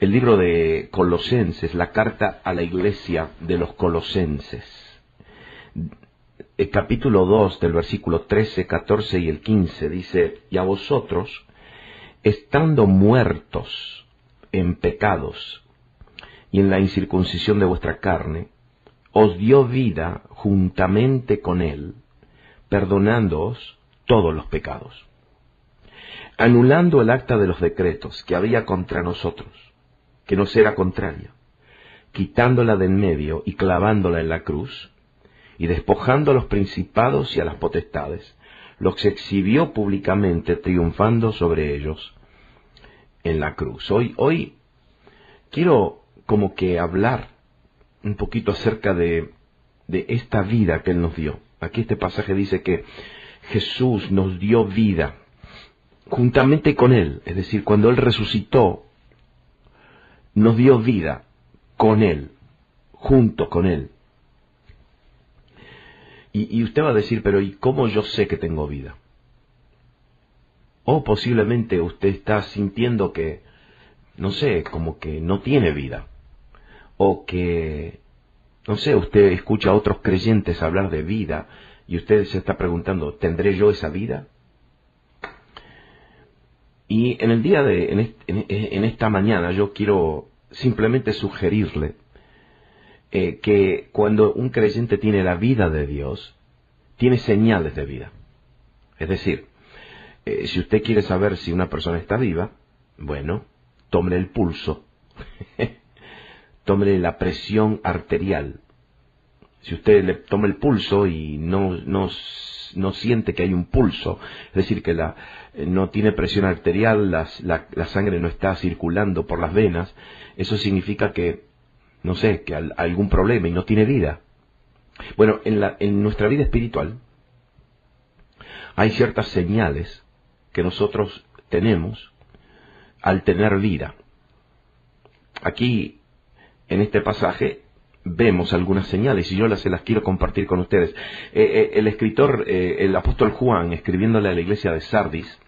el libro de Colosenses, la carta a la iglesia de los Colosenses. El capítulo 2 del versículo 13, 14 y el 15 dice: y a vosotros, estando muertos en pecados y en la incircuncisión de vuestra carne, os dio vida juntamente con él, perdonándoos todos los pecados, anulando el acta de los decretos que había contra nosotros, que nos era contraria, quitándola de en medio y clavándola en la cruz, y despojando a los principados y a las potestades, los exhibió públicamente, triunfando sobre ellos en la cruz. Hoy quiero como que hablar un poquito acerca de esta vida que Él nos dio. Aquí este pasaje dice que Jesús nos dio vida juntamente con Él, es decir, cuando Él resucitó, nos dio vida con Él, junto con Él. Y usted va a decir, pero ¿y cómo yo sé que tengo vida? O posiblemente usted está sintiendo que, no sé, como que no tiene vida. O que, no sé, usted escucha a otros creyentes hablar de vida y usted se está preguntando, ¿tendré yo esa vida? Y en el día en esta mañana yo quiero simplemente sugerirle que cuando un creyente tiene la vida de Dios, tiene señales de vida. Es decir, si usted quiere saber si una persona está viva, bueno, tómele el pulso, tómele la presión arterial. Si usted le toma el pulso y no siente que hay un pulso, es decir, que no tiene presión arterial, la sangre no está circulando por las venas, eso significa que, no sé, que hay algún problema y no tiene vida. Bueno, en nuestra vida espiritual hay ciertas señales que nosotros tenemos al tener vida. Aquí, en este pasaje, vemos algunas señales y yo se las quiero compartir con ustedes. El escritor, el apóstol Juan, escribiéndole a la iglesia de Sardis,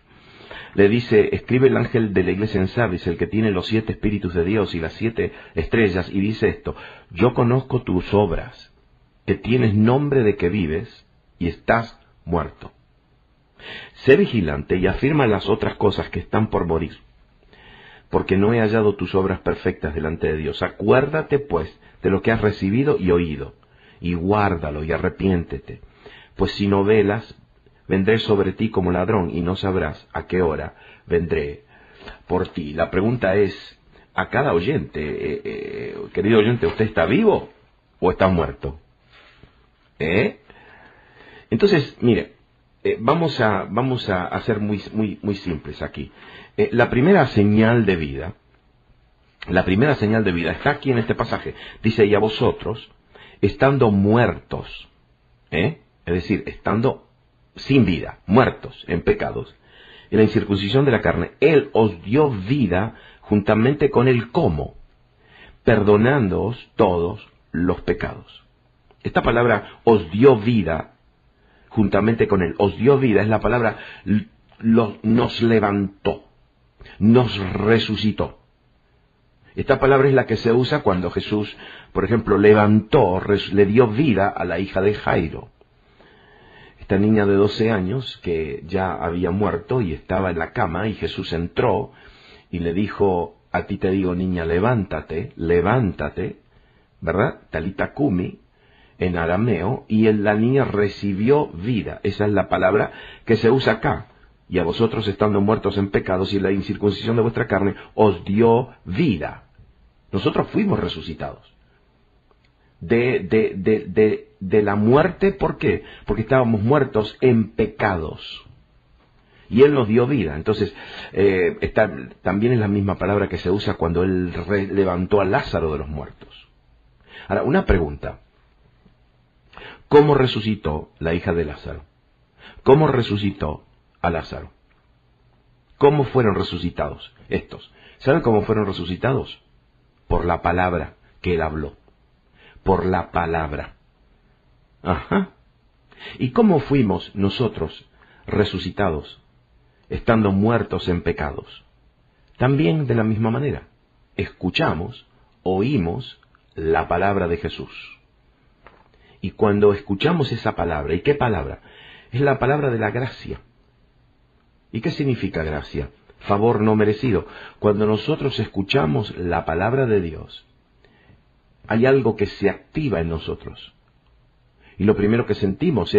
le dice: escribe el ángel de la iglesia en Sardis, el que tiene los 7 espíritus de Dios y las 7 estrellas, y dice esto: yo conozco tus obras, que tienes nombre de que vives y estás muerto. Sé vigilante y afirma las otras cosas que están por morir, porque no he hallado tus obras perfectas delante de Dios. Acuérdate, pues, de lo que has recibido y oído, y guárdalo y arrepiéntete. Pues si no velas, vendré sobre ti como ladrón, y no sabrás a qué hora vendré por ti. La pregunta es a cada oyente, querido oyente, ¿usted está vivo o está muerto? Entonces, mire, vamos a ser muy simples aquí. La primera señal de vida está aquí en este pasaje. Dice: y a vosotros, estando muertos, es decir, estando sin vida, muertos en pecados, en la incircuncisión de la carne, Él os dio vida juntamente con Él, ¿cómo? Perdonándoos todos los pecados. Esta palabra, os dio vida juntamente con Él, os dio vida, es la palabra nos levantó, nos resucitó. Esta palabra es la que se usa cuando Jesús, por ejemplo, le dio vida a la hija de Jairo. Esta niña de 12 años que ya había muerto y estaba en la cama, y Jesús entró y le dijo: a ti te digo, niña, levántate, ¿verdad? Talita cumi, en arameo, y la niña recibió vida. Esa es la palabra que se usa acá. Y a vosotros, estando muertos en pecados y la incircuncisión de vuestra carne, os dio vida. Nosotros fuimos resucitados de la muerte. ¿Por qué? Porque estábamos muertos en pecados y Él nos dio vida. Entonces, también es la misma palabra que se usa cuando Él levantó a Lázaro de los muertos. Ahora, una pregunta: ¿cómo resucitó la hija de Lázaro? ¿Cómo resucitó a Lázaro? ¿Cómo fueron resucitados estos? ¿Saben cómo fueron resucitados? Por la palabra que Él habló. Por la palabra. Ajá. ¿Y cómo fuimos nosotros resucitados, estando muertos en pecados? También de la misma manera. escuchamos, oímos la palabra de Jesús. Y cuando escuchamos esa palabra, ¿y qué palabra? Es la palabra de la gracia. ¿Y qué significa gracia? Favor no merecido. Cuando nosotros escuchamos la palabra de Dios, hay algo que se activa en nosotros. Y lo primero que sentimos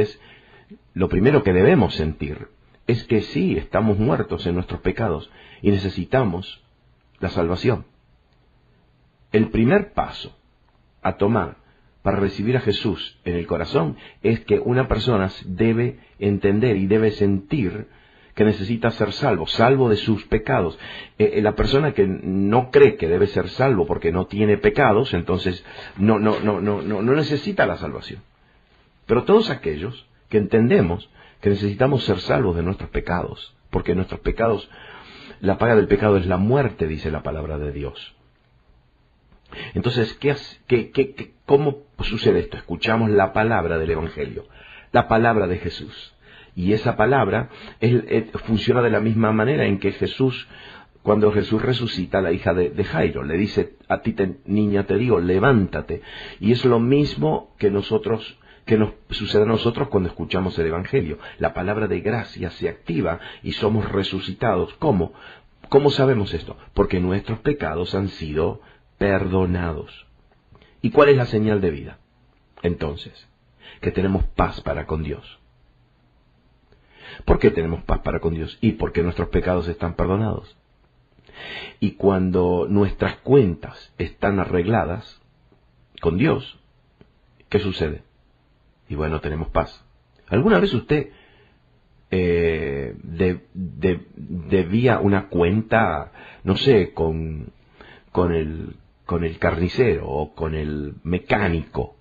lo primero que debemos sentir, es que sí, estamos muertos en nuestros pecados y necesitamos la salvación. El primer paso a tomar para recibir a Jesús en el corazón es que una persona debe entender y debe sentir que necesita ser salvo de sus pecados. La persona que no cree que debe ser salvo porque no tiene pecados, entonces no necesita la salvación. Pero todos aquellos que entendemos que necesitamos ser salvos de nuestros pecados, porque nuestros pecados, la paga del pecado es la muerte, dice la palabra de Dios. Entonces, ¿cómo sucede esto? Escuchamos la palabra del Evangelio, la palabra de Jesús. Y esa palabra funciona de la misma manera en que cuando Jesús resucita a la hija de Jairo, le dice, a ti niña te digo, levántate. Y es lo mismo que nos sucede a nosotros cuando escuchamos el Evangelio. La palabra de gracia se activa y somos resucitados. ¿Cómo? ¿Cómo sabemos esto? Porque nuestros pecados han sido perdonados. ¿Y cuál es la señal de vida? Entonces, que tenemos paz para con Dios. ¿Por qué tenemos paz para con Dios? Y porque nuestros pecados están perdonados. Y cuando nuestras cuentas están arregladas con Dios, ¿qué sucede? Y bueno, tenemos paz. ¿Alguna vez usted debía una cuenta, no sé, con el carnicero o con el mecánico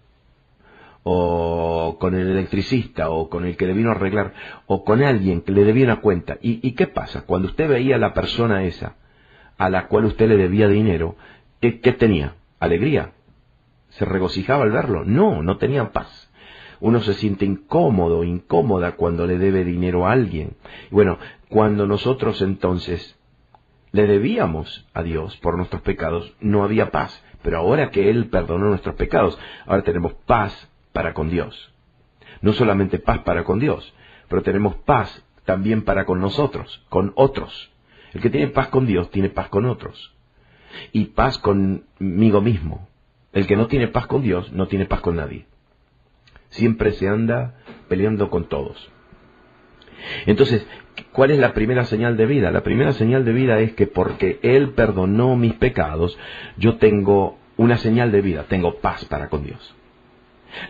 o con el electricista o con el que le vino a arreglar o con alguien que le debía una cuenta? ¿Y qué pasa? Cuando usted veía a la persona esa a la cual usted le debía dinero, ¿qué tenía? ¿Alegría? ¿Se regocijaba al verlo? No tenía paz. Uno se siente incómoda cuando le debe dinero a alguien. Y bueno, cuando nosotros entonces le debíamos a Dios por nuestros pecados, no había paz. Pero ahora que Él perdonó nuestros pecados, ahora tenemos paz para con Dios. No solamente paz para con Dios, pero tenemos paz también para con nosotros, con otros. El que tiene paz con Dios tiene paz con otros. Y paz conmigo mismo. El que no tiene paz con Dios no tiene paz con nadie. Siempre se anda peleando con todos. Entonces, ¿cuál es la primera señal de vida? La primera señal de vida es que porque Él perdonó mis pecados, yo tengo una señal de vida, tengo paz para con Dios.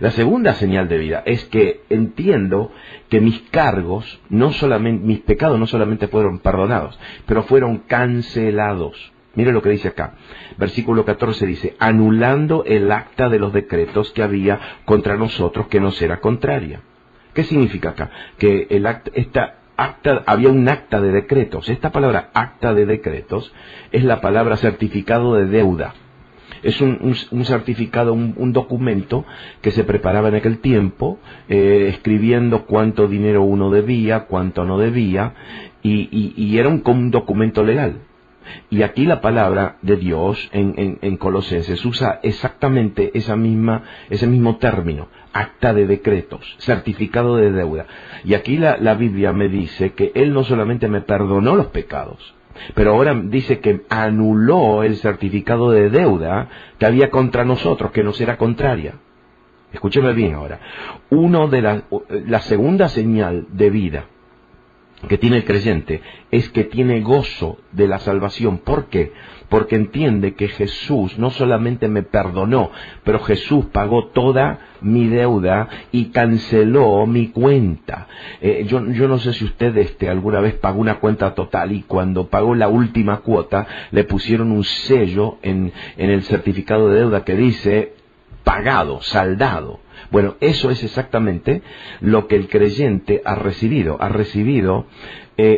La segunda señal de vida es que entiendo que mis pecados no solamente fueron perdonados, pero fueron cancelados. Mire lo que dice acá. Versículo 14 dice, anulando el acta de los decretos que había contra nosotros, que nos era contraria. ¿Qué significa acá? Que había un acta de decretos. Esta palabra acta de decretos es la palabra certificado de deuda. Es un certificado, un documento que se preparaba en aquel tiempo, escribiendo cuánto dinero uno debía, cuánto no debía, y era un documento legal. Y aquí la palabra de Dios en Colosenses usa exactamente ese mismo término, acta de decretos, certificado de deuda. Y aquí la Biblia me dice que Él no solamente me perdonó los pecados, pero ahora dice que anuló el certificado de deuda que había contra nosotros, que nos era contraria. Escúcheme bien ahora. La segunda señal de vida que tiene el creyente es que tiene gozo de la salvación. ¿Por qué? Porque entiende que Jesús no solamente me perdonó, pero Jesús pagó toda mi deuda y canceló mi cuenta. Yo no sé si usted alguna vez pagó una cuenta total y cuando pagó la última cuota le pusieron un sello en el certificado de deuda que dice pagado, saldado. Bueno, eso es exactamente lo que el creyente ha recibido. Ha recibido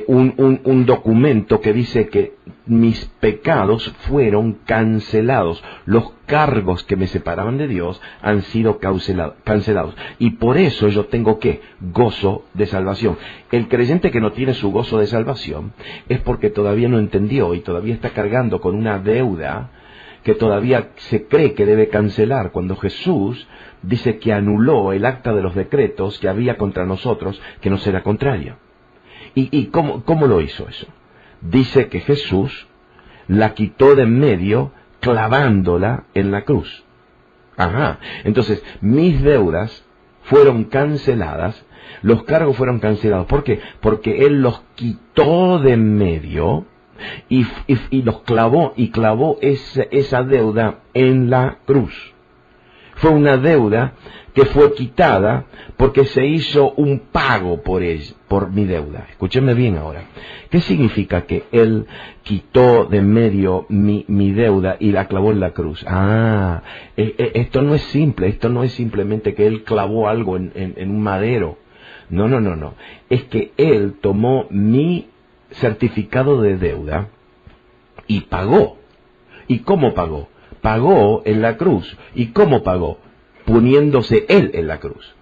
un documento que dice que mis pecados fueron cancelados. Los cargos que me separaban de Dios han sido cancelados. Y por eso yo tengo gozo de salvación. El creyente que no tiene su gozo de salvación es porque todavía no entendió y todavía está cargando con una deuda que todavía se cree que debe cancelar, cuando Jesús dice que anuló el acta de los decretos que había contra nosotros, que nos era contraria. ¿Y cómo lo hizo eso? Dice que Jesús la quitó de en medio clavándola en la cruz. Ajá. Entonces, mis deudas fueron canceladas, los cargos fueron cancelados. ¿Por qué? Porque Él los quitó de en medio y los clavó, y clavó esa deuda en la cruz. Fue una deuda que fue quitada porque se hizo un pago por mi deuda. Escúchenme bien ahora. ¿Qué significa que Él quitó de en medio mi deuda y la clavó en la cruz? Esto no es simple, esto no es simplemente que Él clavó algo en un madero. No. Es que Él tomó mi certificado de deuda y pagó. ¿Y cómo pagó? Pagó en la cruz. ¿Y cómo pagó? Poniéndose Él en la cruz.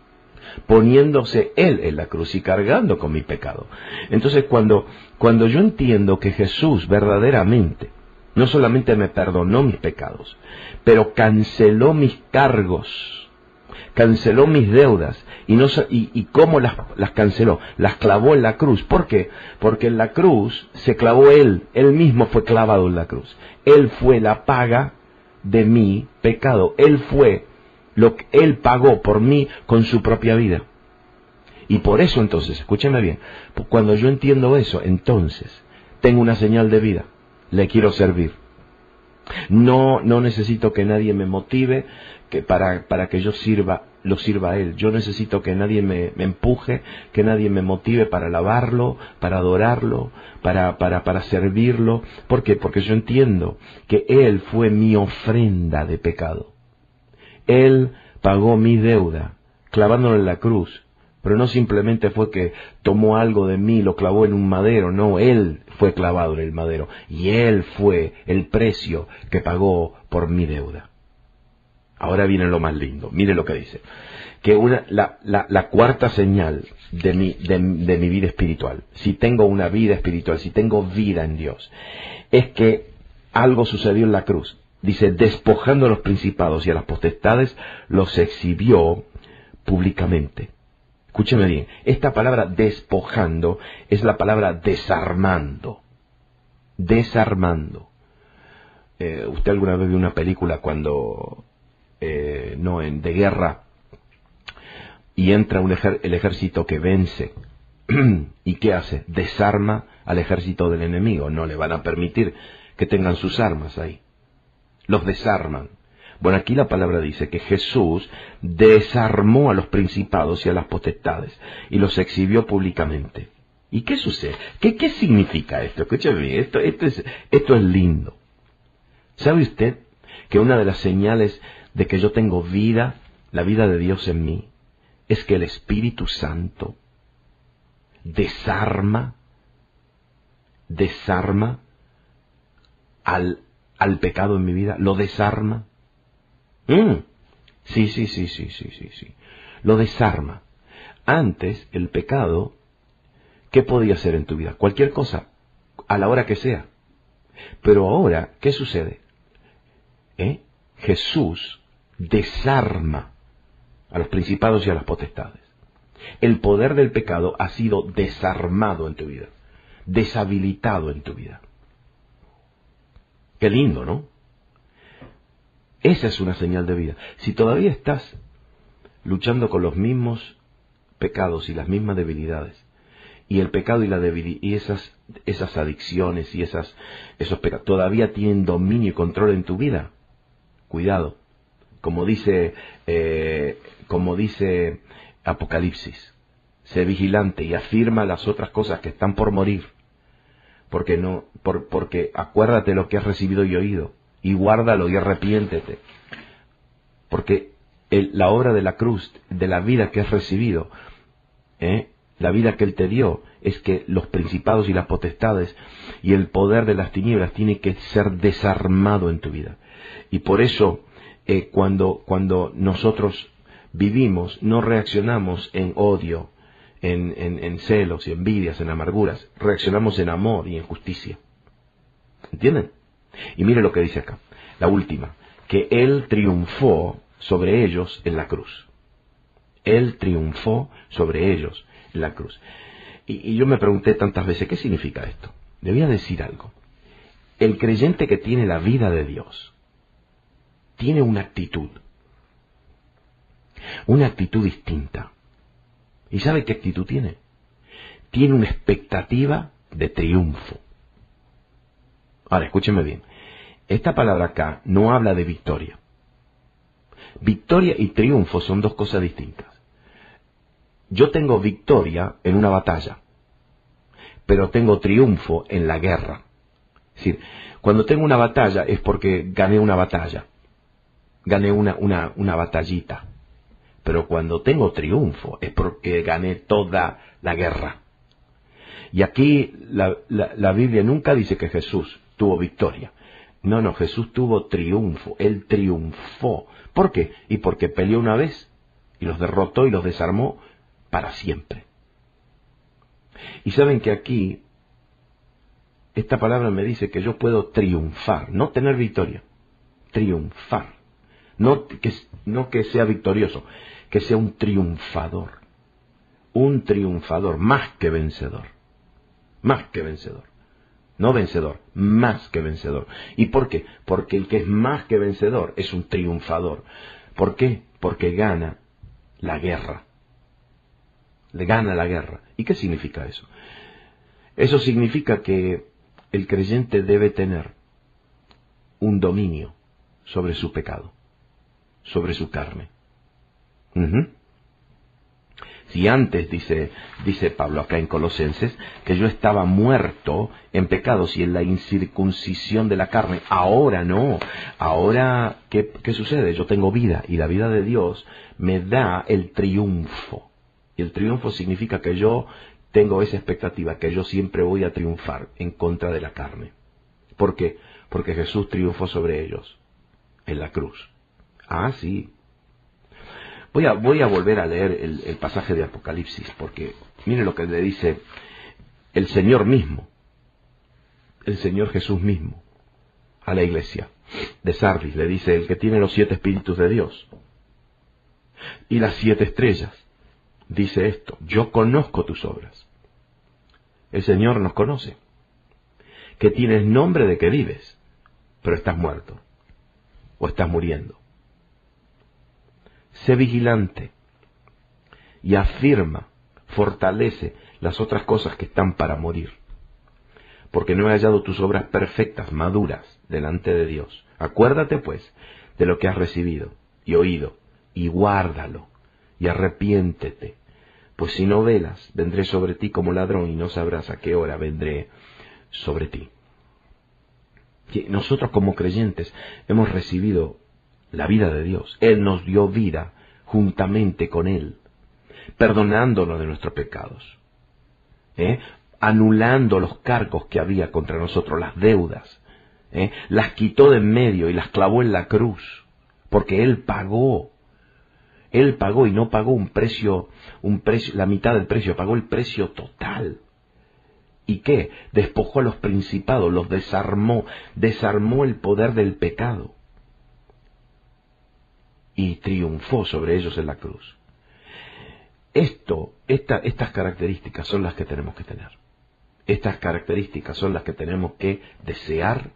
Poniéndose Él en la cruz y cargando con mi pecado. Entonces cuando yo entiendo que Jesús verdaderamente no solamente me perdonó mis pecados, pero canceló mis cargos, canceló mis deudas, y cómo las canceló, las clavó en la cruz. ¿Por qué? Porque en la cruz se clavó Él mismo fue clavado en la cruz. Él fue la paga de mi pecado. Él fue lo que Él pagó por mí con su propia vida. Y por eso entonces, escúcheme bien, cuando yo entiendo eso, entonces tengo una señal de vida. Le quiero servir. No necesito que nadie me motive para que yo lo sirva a Él. Yo necesito que nadie me empuje, que nadie me motive para alabarlo, para adorarlo, para servirlo. ¿Por qué? Porque yo entiendo que Él fue mi ofrenda de pecado. Él pagó mi deuda, clavándolo en la cruz. Pero no simplemente fue que tomó algo de mí, lo clavó en un madero. No, Él fue clavado en el madero. Y Él fue el precio que pagó por mi deuda. Ahora viene lo más lindo. Mire lo que dice. Que la cuarta señal de mi vida espiritual, si tengo una vida espiritual, si tengo vida en Dios, es que algo sucedió en la cruz. Dice, despojando a los principados y a las potestades, los exhibió públicamente. Escúcheme bien, esta palabra despojando es la palabra desarmando. Desarmando. ¿Usted alguna vez vio una película de guerra, y entra el ejército que vence? ¿Y qué hace? Desarma al ejército del enemigo. No le van a permitir que tengan sus armas ahí. Los desarman. Bueno, aquí la palabra dice que Jesús desarmó a los principados y a las potestades y los exhibió públicamente. ¿Y qué sucede? ¿Qué significa esto? Escúcheme bien, esto es lindo. ¿Sabe usted que una de las señales de que yo tengo vida, la vida de Dios en mí, es que el Espíritu Santo desarma al pecado en mi vida? ¿Lo desarma? Sí. Lo desarma. Antes, el pecado, ¿qué podía hacer en tu vida? Cualquier cosa, a la hora que sea. Pero ahora, ¿qué sucede? Jesús desarma a los principados y a las potestades. El poder del pecado ha sido desarmado en tu vida, deshabilitado en tu vida. Qué lindo, ¿no? Esa es una señal de vida. Si todavía estás luchando con los mismos pecados y las mismas debilidades, y el pecado y la debilidad y esas adicciones y esos pecados todavía tienen dominio y control en tu vida, cuidado. Como dice Apocalipsis, sé vigilante y afirma las otras cosas que están por morir, porque acuérdate lo que has recibido y oído, y guárdalo y arrepiéntete. Porque la obra de la cruz, de la vida que has recibido, la vida que Él te dio, es que los principados y las potestades y el poder de las tinieblas tiene que ser desarmado en tu vida. Y por eso, cuando nosotros vivimos, no reaccionamos en odio, en celos y envidias, en amarguras. Reaccionamos en amor y en justicia. ¿Entienden? Y mire lo que dice acá. la última, que Él triunfó sobre ellos en la cruz. Él triunfó sobre ellos en la cruz. Y yo me pregunté tantas veces, ¿qué significa esto? Le voy a decir algo. El creyente que tiene la vida de Dios tiene una actitud distinta. ¿Y sabe qué actitud tiene? Tiene una expectativa de triunfo. Ahora, escúcheme bien. Esta palabra acá no habla de victoria. Victoria y triunfo son dos cosas distintas. Yo tengo victoria en una batalla, pero tengo triunfo en la guerra. Es decir, cuando tengo una batalla es porque gané una batalla, gané una batallita. Pero cuando tengo triunfo es porque gané toda la guerra. Y aquí la Biblia nunca dice que Jesús tuvo victoria. No, Jesús tuvo triunfo. Él triunfó. ¿Por qué? Y porque peleó una vez y los derrotó y los desarmó para siempre. Y saben que aquí esta palabra me dice que yo puedo triunfar, no tener victoria, triunfar. No que sea victorioso, que sea un triunfador, más que vencedor, no vencedor, más que vencedor. ¿Y por qué? Porque el que es más que vencedor es un triunfador. ¿Por qué? Porque gana la guerra. Le gana la guerra. ¿Y qué significa eso? Eso significa que el creyente debe tener un dominio sobre su pecado, sobre su carne. Si antes, dice Pablo acá en Colosenses, que yo estaba muerto en pecados y en la incircuncisión de la carne, ahora no. Ahora, ¿qué sucede? Yo tengo vida y la vida de Dios me da el triunfo. Y el triunfo significa que yo tengo esa expectativa, que yo siempre voy a triunfar en contra de la carne. ¿Por qué? Porque Jesús triunfó sobre ellos en la cruz. Ah, sí. Voy a volver a leer el pasaje de Apocalipsis, porque mire lo que le dice el Señor mismo, el Señor Jesús mismo, a la iglesia de Sardis. Le dice: el que tiene los 7 espíritus de Dios y las 7 estrellas, dice esto: yo conozco tus obras. El Señor nos conoce, que tienes nombre de que vives, pero estás muerto, o estás muriendo. Sé vigilante y afirma, fortalece las otras cosas que están para morir, porque no he hallado tus obras perfectas, maduras, delante de Dios. Acuérdate, pues, de lo que has recibido y oído, y guárdalo, y arrepiéntete, pues si no velas, vendré sobre ti como ladrón, y no sabrás a qué hora vendré sobre ti. Nosotros como creyentes hemos recibido la vida de Dios. Él nos dio vida juntamente con Él, perdonándonos de nuestros pecados, anulando los cargos que había contra nosotros, las deudas, las quitó de en medio y las clavó en la cruz, porque Él pagó y no pagó un precio, la mitad del precio, pagó el precio total. ¿Y qué? Despojó a los principados, los desarmó el poder del pecado. Y triunfó sobre ellos en la cruz. Estas características son las que tenemos que tener. Estas características son las que tenemos que desear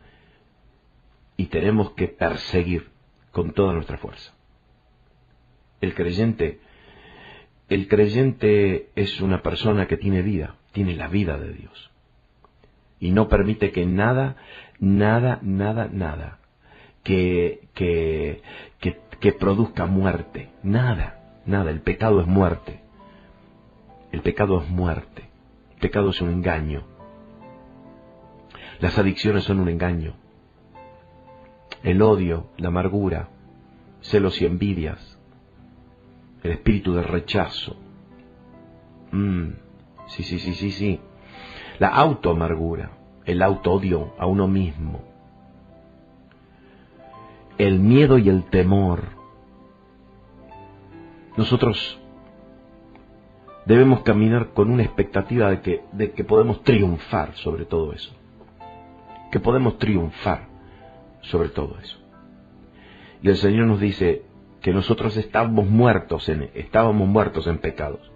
y tenemos que perseguir con toda nuestra fuerza. El creyente es una persona que tiene vida, tiene la vida de Dios. Y no permite que nada que produzca muerte. Nada. El pecado es muerte. El pecado es muerte. El pecado es un engaño. Las adicciones son un engaño. El odio, la amargura, celos y envidias, el espíritu de rechazo. Sí. La autoamargura, el autoodio a uno mismo, el miedo y el temor. Nosotros debemos caminar con una expectativa de que podemos triunfar sobre todo eso. Que podemos triunfar sobre todo eso. Y el Señor nos dice que nosotros estábamos muertos en pecados.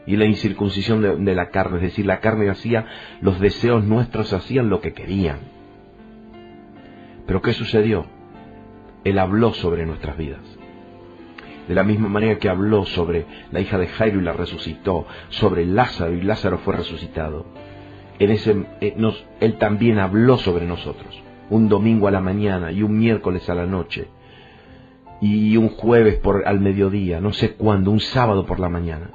Y la incircuncisión de la carne, es decir, la carne hacía, los deseos nuestros hacían lo que querían. Pero ¿qué sucedió? Él habló sobre nuestras vidas. De la misma manera que habló sobre la hija de Jairo y la resucitó, sobre Lázaro y Lázaro fue resucitado. Él también habló sobre nosotros. Un domingo a la mañana y un miércoles a la noche. Y un jueves al mediodía, no sé cuándo, un sábado por la mañana.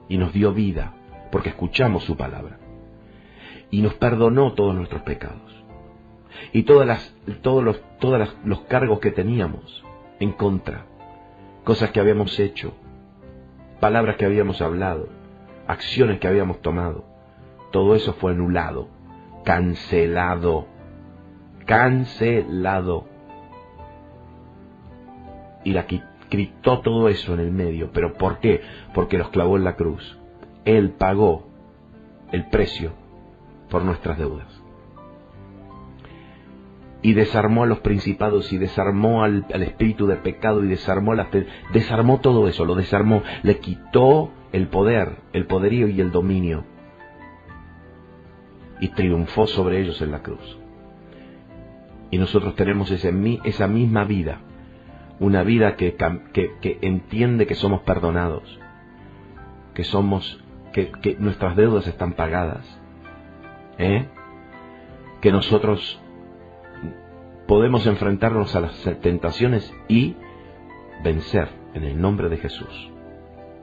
Y nos dio vida, porque escuchamos su palabra. Y nos perdonó todos nuestros pecados. Y todos los cargos que teníamos en contra. Cosas que habíamos hecho, palabras que habíamos hablado, acciones que habíamos tomado. Todo eso fue anulado, cancelado. Y la quitó todo eso en el medio. ¿Pero por qué? Porque los clavó en la cruz. Él pagó el precio por nuestras deudas. Y desarmó a los principados, y desarmó al espíritu de pecado, y desarmó todo eso, lo desarmó, le quitó el poder, el poderío y el dominio. Y triunfó sobre ellos en la cruz. Y nosotros tenemos esa misma vida. Una vida que entiende que somos perdonados, que nuestras deudas están pagadas, que nosotros podemos enfrentarnos a las tentaciones y vencer en el nombre de Jesús.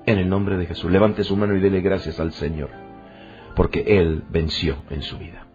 En el nombre de Jesús. Levante su mano y dele gracias al Señor, porque Él venció en su vida.